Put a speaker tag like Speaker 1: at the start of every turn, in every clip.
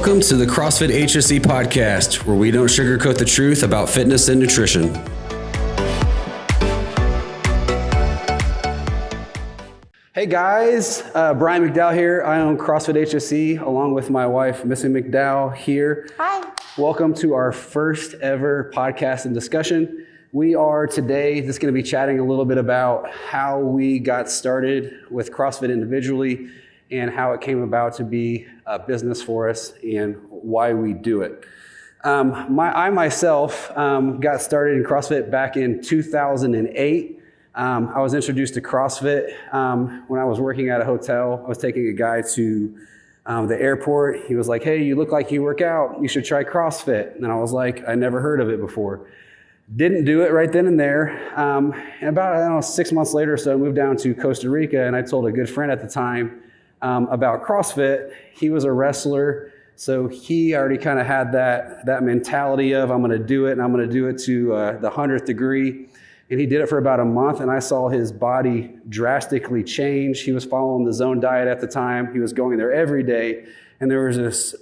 Speaker 1: Welcome to the Crossfit HSE podcast, where we don't sugarcoat the truth about fitness and nutrition. Hey guys, Brian McDowell here. I own CrossFit HSE along with my wife, Missy McDowell here.
Speaker 2: Hi.
Speaker 1: Welcome to our first ever podcast and discussion. We are today just going to be chatting a little bit about how we got started with CrossFit individually and how it came about to be a business for us and why we do it. I myself got started in CrossFit back in 2008. I was introduced to CrossFit when I was working at a hotel. I was taking a guy to the airport. He was like, "Hey, you look like you work out. You should try CrossFit." And I was like, I never heard of it before. Didn't do it right then and there. And about 6 months later or so, I moved down to Costa Rica, and I told a good friend at the time about CrossFit. He was a wrestler, so he already kind of had that mentality of, I'm going to do it, and I'm going to do it to the 100th degree. And he did it for about a month, and I saw his body drastically change. He was following the Zone diet at the time. He was going there every day, and there was this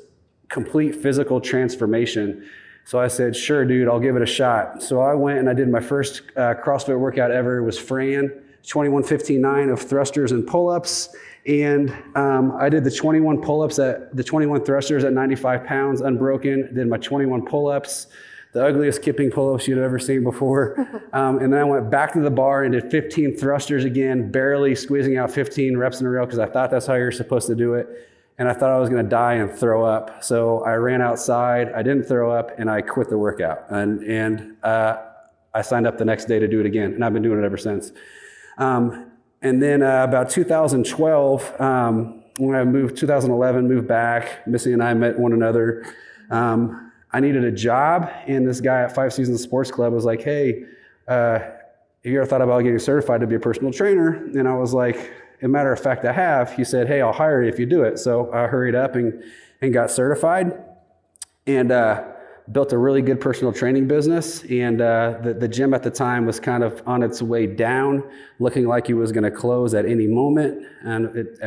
Speaker 1: complete physical transformation. So I said, sure, dude, I'll give it a shot. So I went and I did my first CrossFit workout ever. It was Fran, 21-15-9 of thrusters and pull-ups. And I did the 21 pull-ups the 21 thrusters at 95 pounds, unbroken. Did my 21 pull-ups, the ugliest kipping pull-ups you'd ever seen before. And then I went back to the bar and did 15 thrusters again, barely squeezing out 15 reps in a row because I thought that's how you're supposed to do it. And I thought I was going to die and throw up. So I ran outside, I didn't throw up, and I quit the workout. And I signed up the next day to do it again, and I've been doing it ever since. And then about 2012, when I moved, 2011, moved back, Missy and I met one another. I needed a job, and this guy at 5 Seasons Sports Club was like, "Hey, have you ever thought about getting certified to be a personal trainer?" And I was like, "As a matter of fact, I have." He said, "Hey, I'll hire you if you do it." So I hurried up and got certified, and built a really good personal training business. And the gym at the time was kind of on its way down, looking like it was going to close at any moment. And it,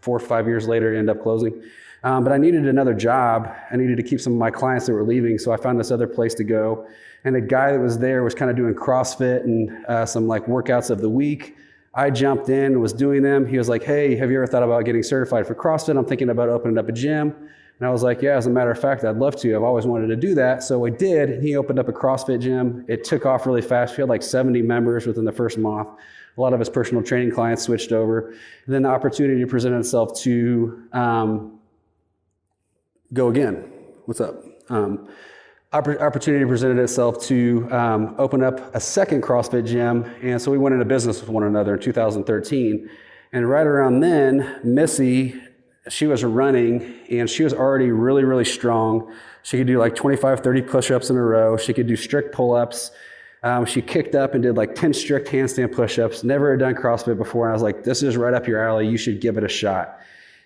Speaker 1: 4 or 5 years later, it ended up closing. But I needed another job. I needed to keep some of my clients that were leaving, so I found this other place to go. And the guy that was there was kind of doing CrossFit and some like workouts of the week. I jumped in, was doing them. He was like, "Hey, have you ever thought about getting certified for CrossFit? I'm thinking about opening up a gym." And I was like, "Yeah, as a matter of fact, I'd love to. I've always wanted to do that." So I did. And he opened up a CrossFit gym. It took off really fast. We had like 70 members within the first month. A lot of his personal training clients switched over. And then the opportunity presented itself to go again. What's up? Opportunity presented itself to open up a second CrossFit gym. And so we went into business with one another in 2013. And right around then, Missy, she was running, and she was already really, really strong. She could do like 25, 30 push-ups in a row. She could do strict pull-ups. She kicked up and did like 10 strict handstand push-ups. Never had done CrossFit before. And I was like, "This is right up your alley. You should give it a shot."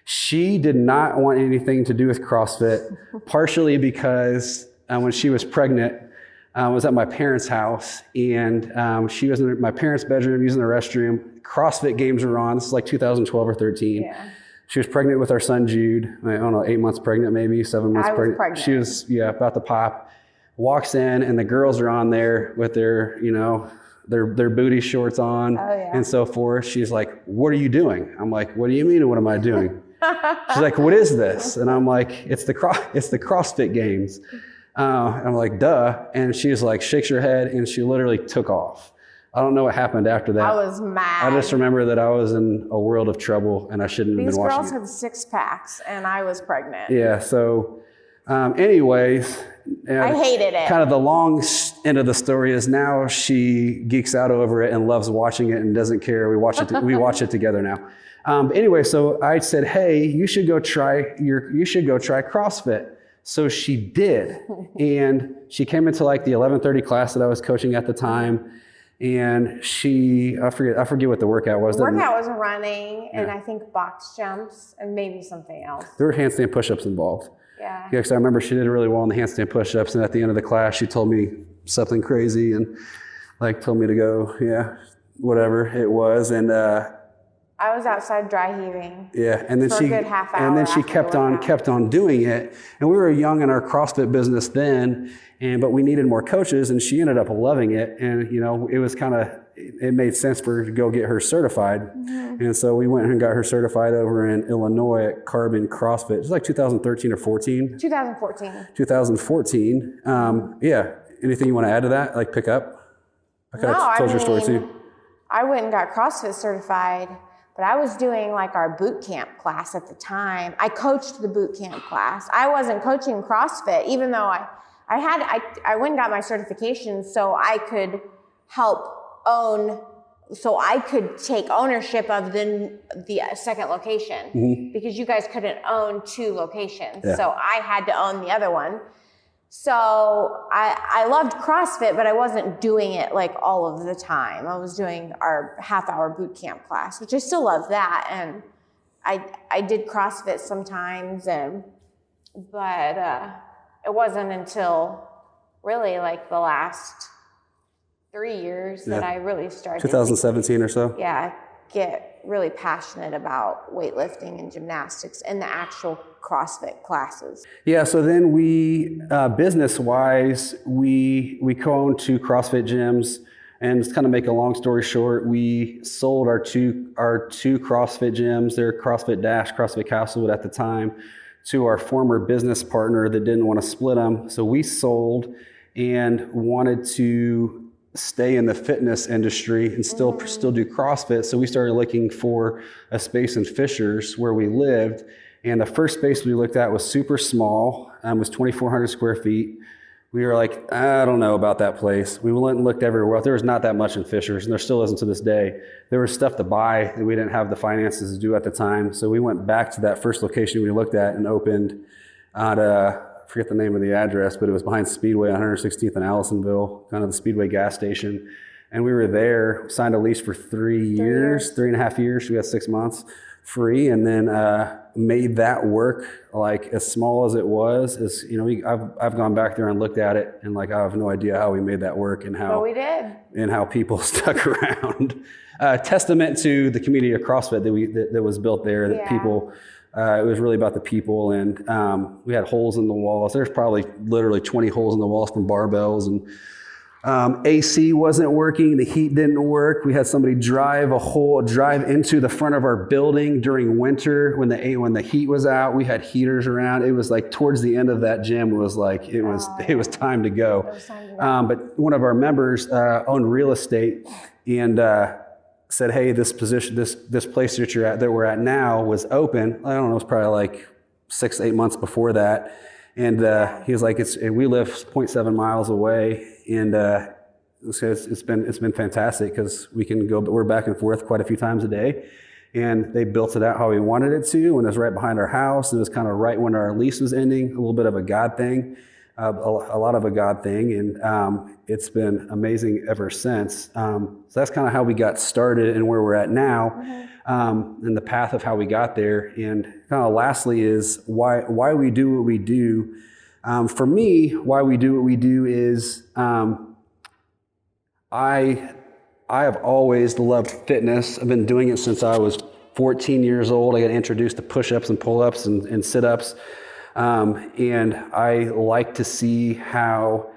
Speaker 1: She did not want anything to do with CrossFit, partially because when she was pregnant, I was at my parents' house, and she was in my parents' bedroom using the restroom. CrossFit games were on. This is like 2012 or 13.
Speaker 2: Yeah.
Speaker 1: She was pregnant with our son, Jude. I don't know, 8 months pregnant, maybe 7 months pregnant. She was, about to pop. Walks in, and the girls are on there with their, their booty shorts on and so forth. She's like, "What are you doing?" I'm like, "What do you mean, what am I doing?" She's like, "What is this?" And I'm like, it's the CrossFit games. I'm like, "Duh." And she's like, shakes her head, and she literally took off. I don't know what happened after that.
Speaker 2: I was mad.
Speaker 1: I just remember that I was in a world of trouble, and I shouldn't have been watching.
Speaker 2: These girls had 6 packs, and I was pregnant.
Speaker 1: Yeah. So, anyways,
Speaker 2: I hated it.
Speaker 1: Kind of the long end of the story is now she geeks out over it and loves watching it and doesn't care. We watch it. We watch it together now. Anyway, so I said, "Hey, you should go try CrossFit." So she did, and she came into like the 11:30 class that I was coaching at the time. And I forget what the workout was.
Speaker 2: The workout was running, and I think box jumps, and maybe something else.
Speaker 1: There were handstand push-ups involved.
Speaker 2: Yeah.
Speaker 1: Because I remember she did really well in the handstand push-ups, and at the end of the class, she told me something crazy and like told me to go, whatever it was. And
Speaker 2: I was outside dry heaving.
Speaker 1: Yeah, and then
Speaker 2: for a good half hour
Speaker 1: and then she
Speaker 2: after
Speaker 1: kept on doing it. And we were young in our CrossFit business then, but we needed more coaches, and she ended up loving it. And it was it made sense for her to go get her certified. Mm-hmm. And so we went and got her certified over in Illinois at Carbon CrossFit. It was like 2013 or 14.
Speaker 2: 2014.
Speaker 1: 2014. Yeah. Anything you want to add to that? Like pick up? I kind of told your story too.
Speaker 2: I went and got CrossFit certified. But I was doing like our boot camp class at the time. I coached the boot camp class. I wasn't coaching CrossFit, even though I went and got my certification so I could take ownership of the second location, mm-hmm. because you guys couldn't own 2 locations. Yeah. So I had to own the other one. So I loved CrossFit, but I wasn't doing it like all of the time. I was doing our half-hour boot camp class, which I still love that. And I did CrossFit sometimes, but it wasn't until really like the last 3 years that I really started.
Speaker 1: 2017 or so?
Speaker 2: Yeah, get really passionate about weightlifting and gymnastics and the actual CrossFit classes.
Speaker 1: Yeah, so then we, business-wise, we co-own 2 CrossFit gyms, and just kind of make a long story short, we sold our two CrossFit gyms, they're CrossFit Dash, CrossFit Castlewood at the time, to our former business partner that didn't want to split them. So we sold and wanted to stay in the fitness industry and still do CrossFit. So we started looking for a space in Fishers where we lived. And the first space we looked at was super small, was 2,400 square feet. We were like, I don't know about that place. We went and looked everywhere. There was not that much in Fishers, and there still isn't to this day. There was stuff to buy that we didn't have the finances to do at the time. So we went back to that first location we looked at and opened at I forget the name of the address, but it was behind Speedway on 116th and Allisonville, kind of the Speedway gas station. And we were there, signed a lease for 3 years, 3.5 years. We had 6 months free, and then made that work. Like as small as it was, I've gone back there and looked at it, and like I have no idea how we made that work and how
Speaker 2: we did,
Speaker 1: and how people stuck around. Testament to the community of CrossFit that was built there. That people. It was really about the people, and we had holes in the walls. There's probably literally 20 holes in the walls from barbells, and AC wasn't working. The heat didn't work. We had somebody drive into the front of our building during winter when the heat was out. We had heaters around. It was like towards the end of that gym, it was time to go. But one of our members owned real estate and said, hey, this position, this place that we're at now was open. I don't know, it was probably like 6-8 months before that. And he was like, we live 0.7 miles away, and it's been fantastic because we can go, but we're back and forth quite a few times a day. And they built it out how we wanted it to, and it was right behind our house, and it was kind of right when our lease was ending, a little bit of a God thing. A lot of a God thing, and it's been amazing ever since. So that's kind of how we got started and where we're at now, and the path of how we got there. And kind of lastly is why we do what we do. For me, why we do what we do is I have always loved fitness. I've been doing it since I was 14 years old. I got introduced to push-ups and pull-ups and sit-ups. And I like to see how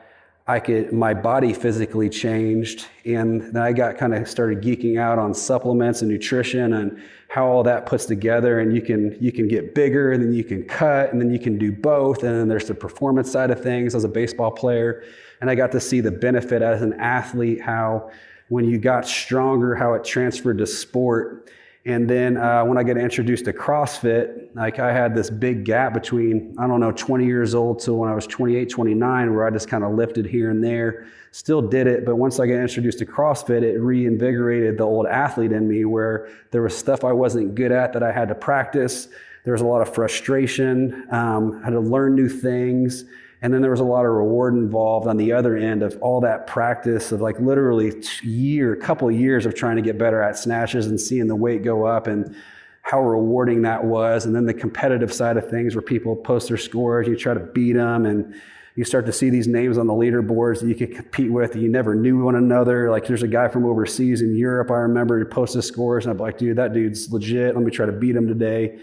Speaker 1: my body physically changed. And then I started geeking out on supplements and nutrition and how all that puts together. And you can get bigger, and then you can cut, and then you can do both. And then there's the performance side of things as a baseball player. And I got to see the benefit as an athlete, how when you got stronger, how it transferred to sport. And then when I got introduced to CrossFit, like I had this big gap between, 20 years old to when I was 28, 29, where I just kind of lifted here and there, still did it. But once I got introduced to CrossFit, it reinvigorated the old athlete in me, where there was stuff I wasn't good at that I had to practice. There was a lot of frustration, had to learn new things. And then there was a lot of reward involved on the other end of all that practice of like literally a couple of years of trying to get better at snatches and seeing the weight go up and how rewarding that was. And then the competitive side of things where people post their scores, you try to beat them. And You start to see these names on the leaderboards that you could compete with. You never knew one another. Like there's a guy from overseas in Europe, I remember, he posted scores, and I'm like, dude, that dude's legit. Let me try to beat him today.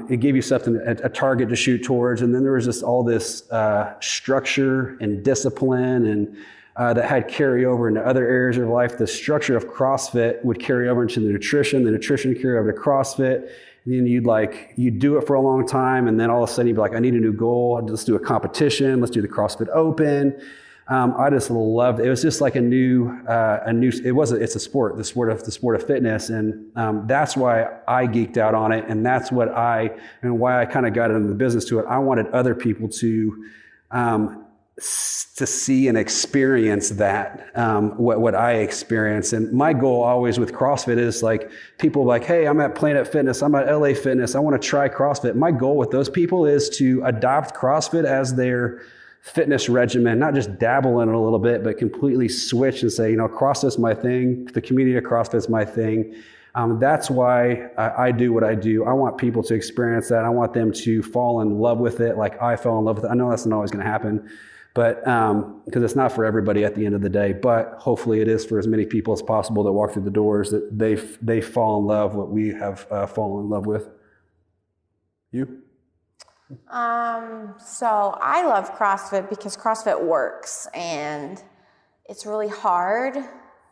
Speaker 1: It gave you something, a target to shoot towards. And then there was just all this structure and discipline and that had carryover into other areas of life. The structure of CrossFit would carry over into the nutrition would carry over to CrossFit. And then you'd do it for a long time, and then all of a sudden you'd be like, I need a new goal. Let's do a competition. Let's do the CrossFit Open. I just loved it. It was just like it's a sport, the sport of fitness. And that's why I geeked out on it. And that's why I kind of got into the business to it. I wanted other people to see and experience that, what I experienced. And my goal always with CrossFit is like, people like, hey, I'm at Planet Fitness, I'm at LA Fitness, I want to try CrossFit. My goal with those people is to adopt CrossFit as their fitness regimen, not just dabble in it a little bit, but completely switch and say, CrossFit's my thing, the community of CrossFit's my thing. That's why I do what I do. I want people to experience that. I want them to fall in love with it like I fell in love with it. I know that's not always going to happen, but because it's not for everybody at the end of the day, but hopefully it is for as many people as possible that walk through the doors, that they fall in love what we have fallen in love with. You?
Speaker 2: So I love CrossFit because CrossFit works, and it's really hard,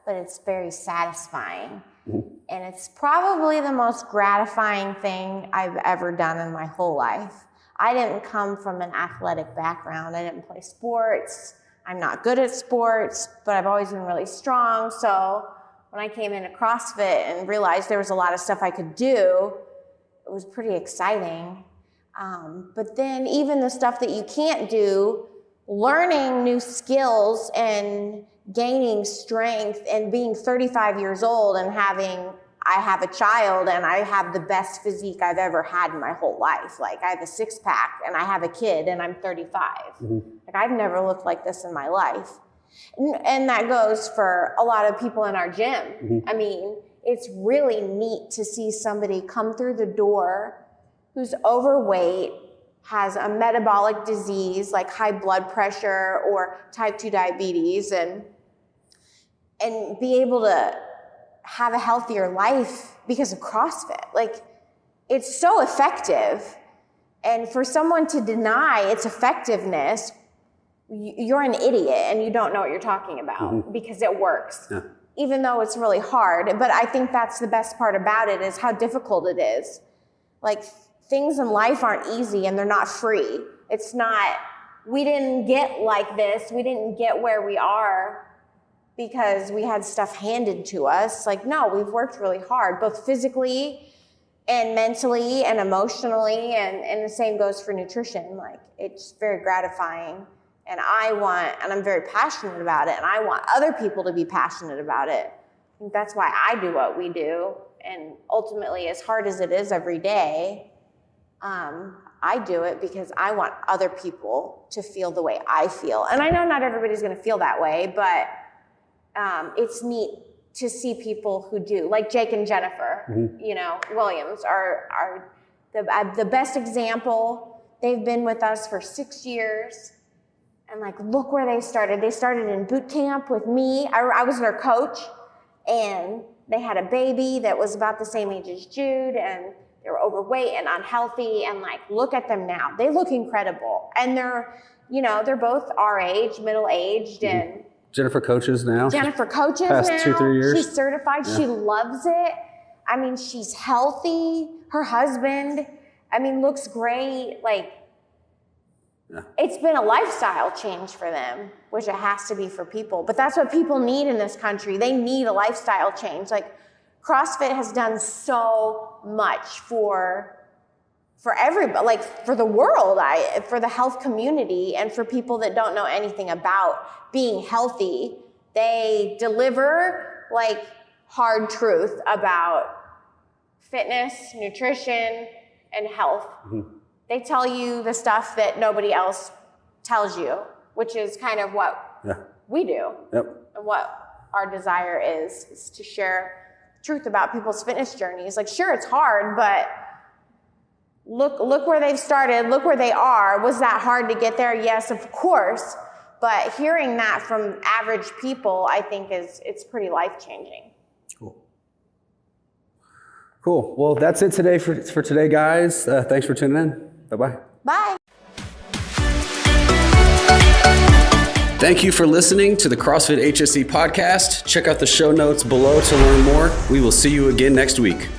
Speaker 2: but it's very satisfying. Mm-hmm. And it's probably the most gratifying thing I've ever done in my whole life. I didn't come from an athletic background. I didn't play sports. I'm not good at sports, but I've always been really strong. So when I came into CrossFit and realized there was a lot of stuff I could do, it was pretty exciting. But then even the stuff that you can't do, learning new skills and gaining strength and being 35 years old and I have a child and I have the best physique I've ever had in my whole life. Like I have a 6-pack and I have a kid and I'm 35. Mm-hmm. Like I've never looked like this in my life. And that goes for a lot of people in our gym. Mm-hmm. I mean, it's really neat to see somebody come through the door who's overweight, has a metabolic disease like high blood pressure or type 2 diabetes, and be able to have a healthier life because of CrossFit. Like, it's so effective. And for someone to deny its effectiveness, you're an idiot and you don't know what you're talking about. Mm-hmm. Because it works. Yeah. Even though it's really hard. But I think that's the best part about it, is how difficult it is. Like, things in life aren't easy and they're not free. It's not, we didn't get like this, we didn't get where we are because we had stuff handed to us. Like, no, we've worked really hard, both physically and mentally and emotionally, and the same goes for nutrition. Like, it's very gratifying, and I'm very passionate about it, and I want other people to be passionate about it. I think that's why I do what we do, and ultimately, as hard as it is every day, I do it because I want other people to feel the way I feel. And I know not everybody's going to feel that way, but it's neat to see people who do. Like Jake and Jennifer, mm-hmm. Williams are the best example. They've been with us for 6 years. And like, look where they started. They started in boot camp with me. I was their coach, and they had a baby that was about the same age as Jude, and they were overweight and unhealthy, and like, look at them now. They look incredible. And they're both our age, middle-aged, mm-hmm. and
Speaker 1: Jennifer coaches now.
Speaker 2: Past now.
Speaker 1: 2-3 years.
Speaker 2: She's certified. Yeah. She loves it. I mean, she's healthy. Her husband, looks great. Like, yeah. It's been a lifestyle change for them, which it has to be for people. But that's what people need in this country. They need a lifestyle change. Like, CrossFit has done so much for everybody, like for the world, for the health community, and for people that don't know anything about being healthy. They deliver like hard truth about fitness, nutrition, and health. Mm-hmm. They tell you the stuff that nobody else tells you, which is kind of what we do. Yep. And what our desire is to share truth about people's fitness journeys. Like, sure, it's hard, but look where they've started, look where they are. Was that hard to get there? Yes, of course. But hearing that from average people, I think it's pretty life-changing.
Speaker 1: Cool. Well, that's it today for today, guys. Thanks for tuning in. Bye-bye.
Speaker 2: Bye.
Speaker 1: Thank you for listening to the CrossFit HSE podcast. Check out the show notes below to learn more. We will see you again next week.